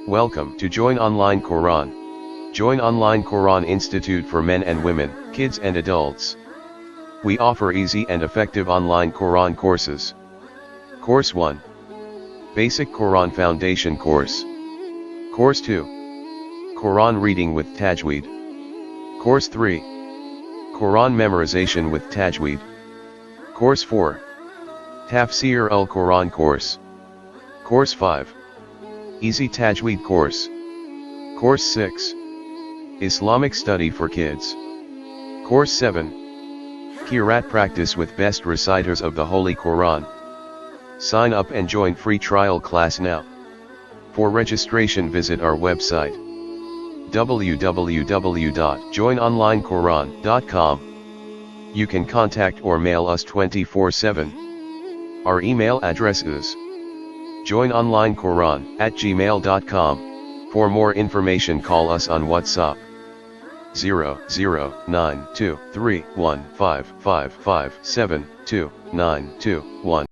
Welcome to Join Online Quran. Join Online Quran Institute for men and women, kids and adults. We offer easy and effective online Quran courses. Course 1. Basic Quran Foundation Course. Course 2. Quran Reading with Tajweed. Course 3. Quran Memorization with Tajweed. Course 4. Tafsir al-Quran Course. Course 5. Easy Tajweed Course. Course 6. Islamic Study for Kids. Course 7. Qiraat Practice with Best Reciters of the Holy Quran. Sign up and join free trial class now. For registration visit our website www.joinonlinequran.com. You can contact or mail us 24/7. Our email address is joinonlinequran@gmail.com. For more information call us on WhatsApp 00923155572921.